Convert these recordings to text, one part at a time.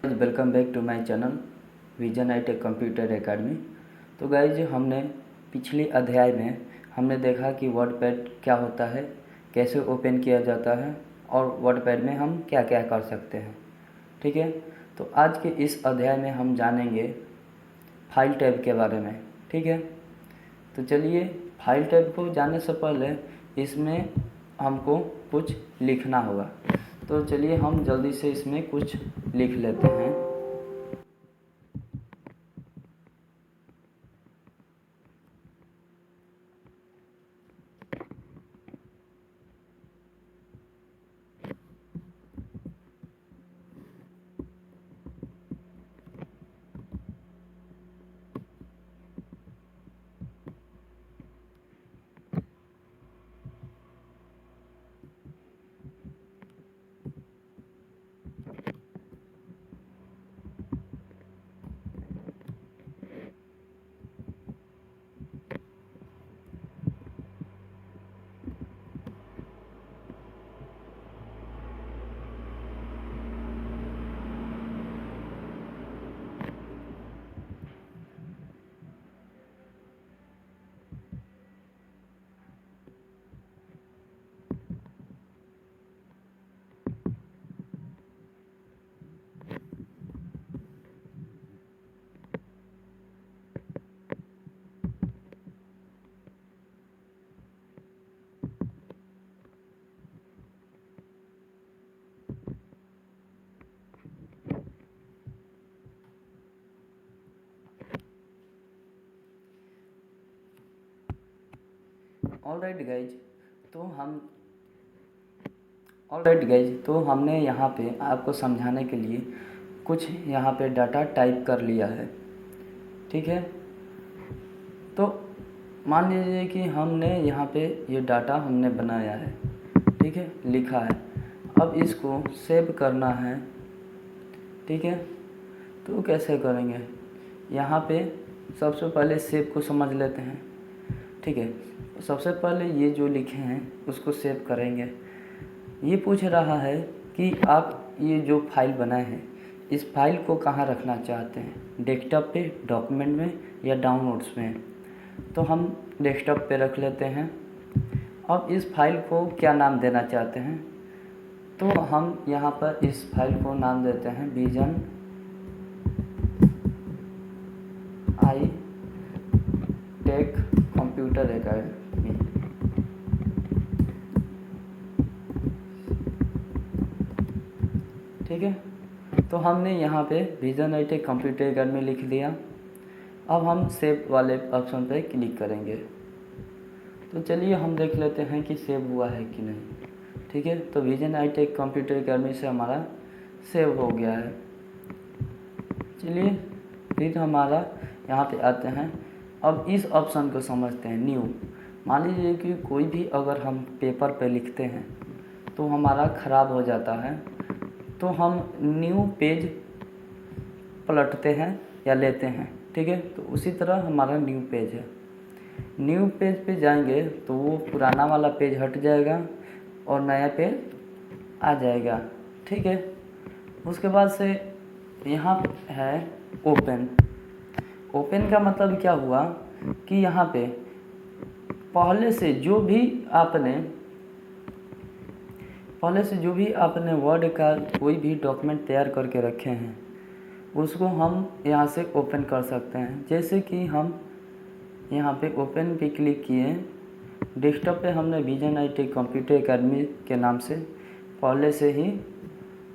Welcome back to my channel Vision I Tech Computer Academy. तो guys हमने पिछले अध्याय में हमने देखा कि वर्डपैड क्या होता है, कैसे ओपन किया जाता है और वर्डपैड में हम क्या क्या कर सकते हैं। ठीक है, तो आज के इस अध्याय में हम जानेंगे फाइल टैब के बारे में। ठीक है, तो चलिए फाइल टैब को जानने से पहले इसमें हमको कुछ लिखना होगा। तो चलिए हम जल्दी से इसमें कुछ लिख लेते हैं। ऑलराइट गाइज, तो हमने यहाँ पे आपको समझाने के लिए कुछ यहाँ पे डाटा टाइप कर लिया है। ठीक है, तो मान लीजिए कि हमने यहाँ पे ये डाटा हमने बनाया है, ठीक है, लिखा है। अब इसको सेव करना है। ठीक है, तो कैसे करेंगे, यहाँ पे सबसे पहले सेव को समझ लेते हैं। ठीक है, सबसे पहले ये जो लिखे हैं उसको सेव करेंगे। ये पूछ रहा है कि आप ये जो फाइल बनाए हैं इस फाइल को कहाँ रखना चाहते हैं, डेस्कटॉप पे, डॉक्यूमेंट में या डाउनलोड्स में। तो हम डेस्कटॉप पे रख लेते हैं। अब इस फाइल को क्या नाम देना चाहते हैं, तो हम यहाँ पर इस फाइल को नाम देते हैं Vision I Tech Computer Academy. ठीक है, तो हमने यहाँ पे Vision I Tech Computer Academy लिख दिया। अब हम सेव वाले ऑप्शन पे क्लिक करेंगे। तो चलिए हम देख लेते हैं कि सेव हुआ है कि नहीं। ठीक है, तो Vision I Tech Computer Academy से हमारा सेव हो गया है। चलिए फिर हमारा यहाँ पे आते हैं। अब इस ऑप्शन को समझते हैं, न्यू। मान लीजिए कि कोई भी अगर हम पेपर पे लिखते हैं तो हमारा ख़राब हो जाता है, तो हम न्यू पेज पलटते हैं या लेते हैं। ठीक है, तो उसी तरह हमारा न्यू पेज है। न्यू पेज पे जाएंगे तो वो पुराना वाला पेज हट जाएगा और नया पेज आ जाएगा। ठीक है, उसके बाद से यहाँ है ओपन। ओपन का मतलब क्या हुआ कि यहाँ पे पहले से जो भी आपने वर्ड का कोई भी डॉक्यूमेंट तैयार करके रखे हैं उसको हम यहाँ से ओपन कर सकते हैं। जैसे कि हम यहाँ पे ओपन पे क्लिक किए, डेस्कटॉप पे हमने Vision I Tech Computer Academy के नाम से पहले से ही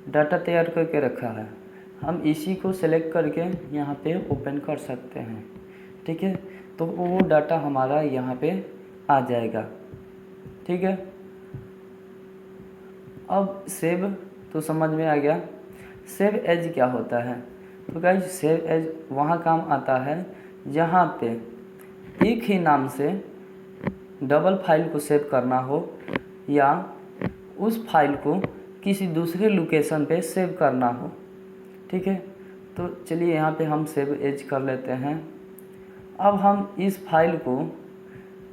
डाटा तैयार करके रखा है। हम इसी को सेलेक्ट करके यहाँ पे ओपन कर सकते हैं। ठीक है, तो वो डाटा हमारा यहाँ पे आ जाएगा। ठीक है, अब सेव तो समझ में आ गया। सेव एज क्या होता है, तो गाइज सेव एज वहाँ काम आता है जहाँ पे एक ही नाम से डबल फाइल को सेव करना हो या उस फाइल को किसी दूसरे लोकेशन पे सेव करना हो। ठीक है, तो चलिए यहाँ पे हम सेव एज कर लेते हैं। अब हम इस फाइल को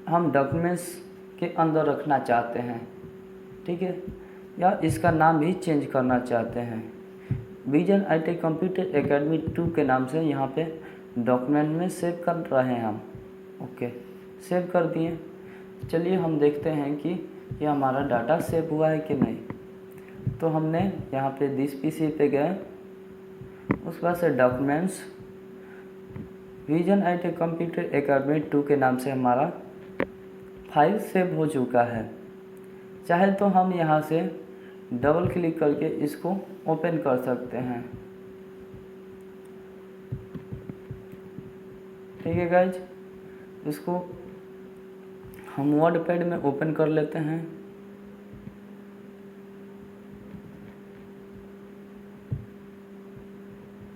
हम डॉक्यूमेंट्स के अंदर रखना चाहते हैं। ठीक है, या इसका नाम भी चेंज करना चाहते हैं। विजन आईटी कंप्यूटर एकेडमी 2 के नाम से यहाँ पे डॉक्यूमेंट में सेव कर रहे हैं हम। ओके, सेव कर दिए। चलिए हम देखते हैं कि ये हमारा डाटा सेव हुआ है कि नहीं। तो हमने यहाँ पे दिस पीसी पे गए, उसके बाद से documents, vision IT computer academy 2 के नाम से हमारा फाइल सेव हो चुका है। चाहे तो हम यहाँ से डबल क्लिक करके इसको ओपन कर सकते हैं। ठीक है गाइज, इसको हम वर्डपैड में ओपन कर लेते हैं।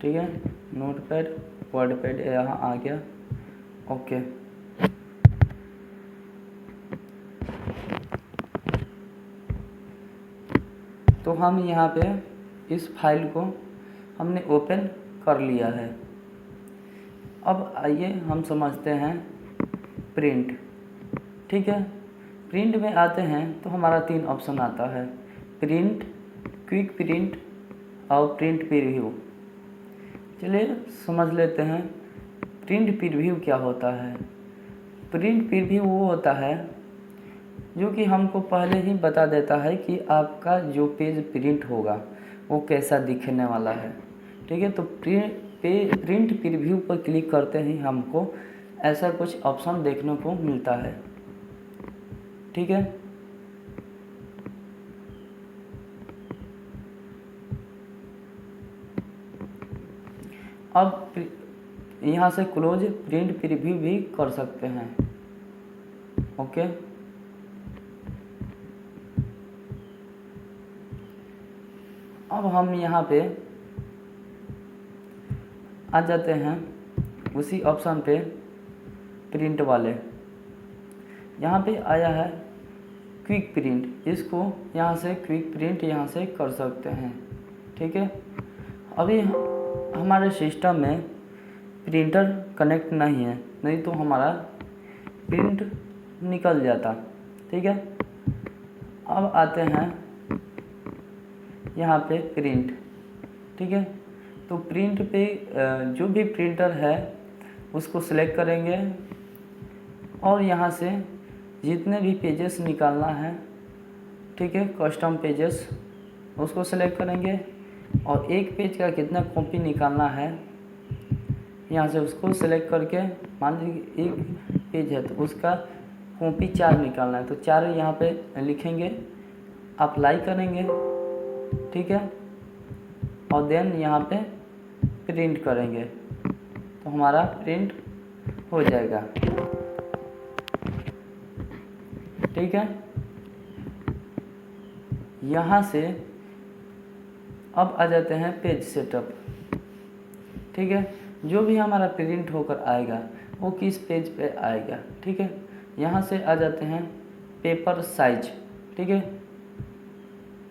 ठीक है, नोटपैड, वर्डपैड यहाँ आ गया। ओके, तो हम यहाँ पे इस फाइल को हमने ओपन कर लिया है। अब आइए हम समझते हैं प्रिंट। ठीक है, प्रिंट में आते हैं तो हमारा 3 ऑप्शन आता है, प्रिंट, क्विक प्रिंट और प्रिंट प्रीव्यू। चलिए समझ लेते हैं प्रिंट प्रीव्यू क्या होता है। प्रिंट प्रीव्यू वो होता है जो कि हमको पहले ही बता देता है कि आपका जो पेज प्रिंट होगा वो कैसा दिखने वाला है। ठीक है, तो प्रिंट प्रीव्यू पर क्लिक करते ही हमको ऐसा कुछ ऑप्शन देखने को मिलता है। ठीक है, अब यहाँ से क्लोज प्रिंट प्रीव्यू भी कर सकते हैं। ओके, अब हम यहाँ पे आ जाते हैं उसी ऑप्शन पे, प्रिंट वाले। यहाँ पे आया है क्विक प्रिंट, इसको यहाँ से क्विक प्रिंट यहाँ से कर सकते हैं। ठीक है, अभी हमारे सिस्टम में प्रिंटर कनेक्ट नहीं है, नहीं तो हमारा प्रिंट निकल जाता। ठीक है, अब आते हैं यहाँ पे प्रिंट। ठीक है, तो प्रिंट पे जो भी प्रिंटर है उसको सिलेक्ट करेंगे और यहाँ से जितने भी पेजेस निकालना है, ठीक है, कस्टम पेजेस, उसको सिलेक्ट करेंगे और एक पेज का कितना कॉपी निकालना है यहाँ से उसको सिलेक्ट करके, मान लीजिए एक पेज है तो उसका कॉपी 4 निकालना है तो 4 यहाँ पे लिखेंगे, अप्लाई करेंगे। ठीक है, और देन यहाँ पे प्रिंट करेंगे तो हमारा प्रिंट हो जाएगा। ठीक है, यहाँ से अब आ जाते हैं पेज सेटअप। ठीक है, जो भी हमारा प्रिंट होकर आएगा वो किस पेज पे आएगा। ठीक है, यहाँ से आ जाते हैं पेपर साइज। ठीक है,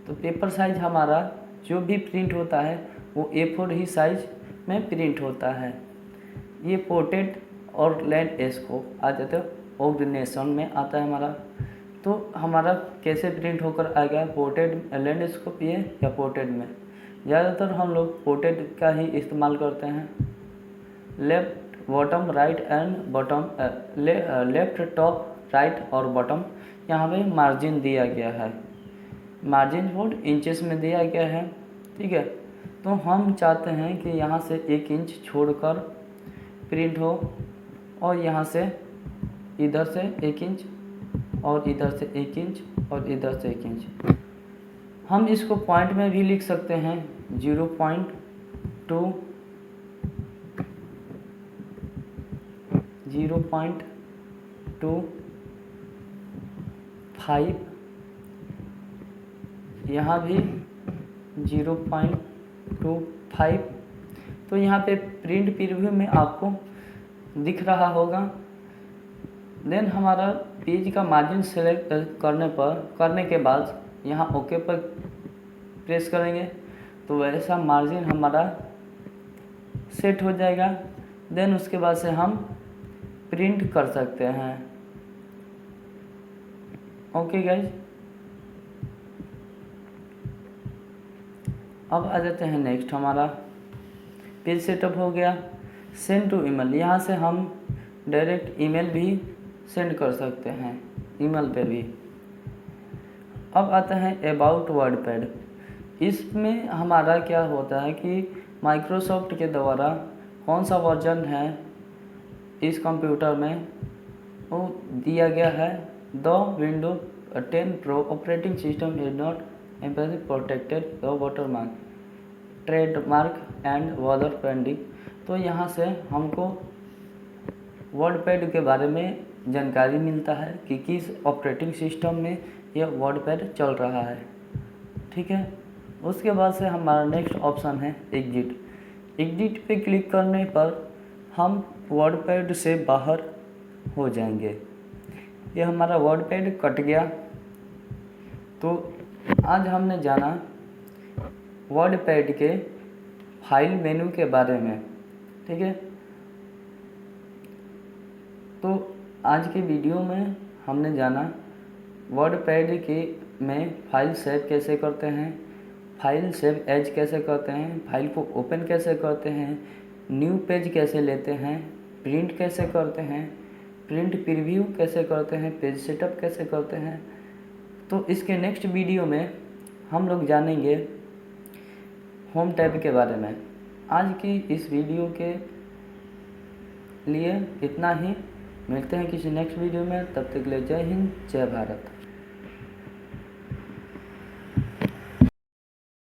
तो पेपर साइज हमारा जो भी प्रिंट होता है वो A4 ही साइज में प्रिंट होता है। ये पोर्ट्रेट और लैंडस्केप आ जाते हैं, ऑर्गेनाइजेशन में आता है हमारा। तो हमारा कैसे प्रिंट होकर आएगा, पोर्ट्रेट, लैंडस्केप ये या पोर्ट्रेट में। ज़्यादातर हम लोग पोर्ट्रेट का ही इस्तेमाल करते हैं। Left bottom right and bottom, left top right और बॉटम, यहाँ पे मार्जिन दिया गया है, मार्जिन बोर्ड इंचेस में दिया गया है। ठीक है, तो हम चाहते हैं कि यहाँ से 1 इंच छोड़कर प्रिंट हो और यहाँ से इधर से 1 इंच और इधर से 1 इंच और इधर से 1 इंच। हम इसको पॉइंट में भी लिख सकते हैं, 0.2, 0.25, यहाँ भी 0.25। तो यहाँ पे प्रिंट प्रीव्यू में आपको दिख रहा होगा। देन हमारा पेज का मार्जिन सेलेक्ट करने के बाद यहाँ ओके पर प्रेस करेंगे तो वैसा मार्जिन हमारा सेट हो जाएगा। देन उसके बाद से हम प्रिंट कर सकते हैं। ओके गाइज, अब आ जाते हैं नेक्स्ट, हमारा पेज सेटअप हो गया। सेंड टू ईमेल, यहाँ से हम डायरेक्ट ईमेल भी सेंड कर सकते हैं, ईमेल पे भी। अब आता है अबाउट वर्डपैड। इसमें हमारा क्या होता है कि माइक्रोसॉफ्ट के द्वारा कौन सा वर्जन है इस कंप्यूटर में वो दिया गया है। The window 10 pro operating system is not empathy protected the watermark trademark and water pending. तो यहाँ से हमको वर्डपैड के बारे में जानकारी मिलता है कि किस ऑपरेटिंग सिस्टम में यह वर्डपैड चल रहा है। ठीक है, उसके बाद से हमारा नेक्स्ट ऑप्शन है एग्जिट। एग्जिट पे क्लिक करने पर हम वर्डपैड से बाहर हो जाएंगे। ये हमारा वर्डपैड कट गया। तो आज हमने जाना वर्डपैड के फाइल मेनू के बारे में। ठीक है, तो आज के वीडियो में हमने जाना वर्डपैड के में फाइल सेव कैसे करते हैं, फाइल सेव एज कैसे करते हैं, फाइल को ओपन कैसे करते हैं, न्यू पेज कैसे लेते हैं, प्रिंट कैसे करते हैं, प्रिंट प्रीव्यू कैसे करते हैं, पेज सेटअप कैसे करते हैं। तो इसके नेक्स्ट वीडियो में हम लोग जानेंगे होम टैब के बारे में। आज की इस वीडियो के लिए इतना ही, मिलते हैं किसी नेक्स्ट वीडियो में। तब तक के लिए जय हिंद, जय भारत।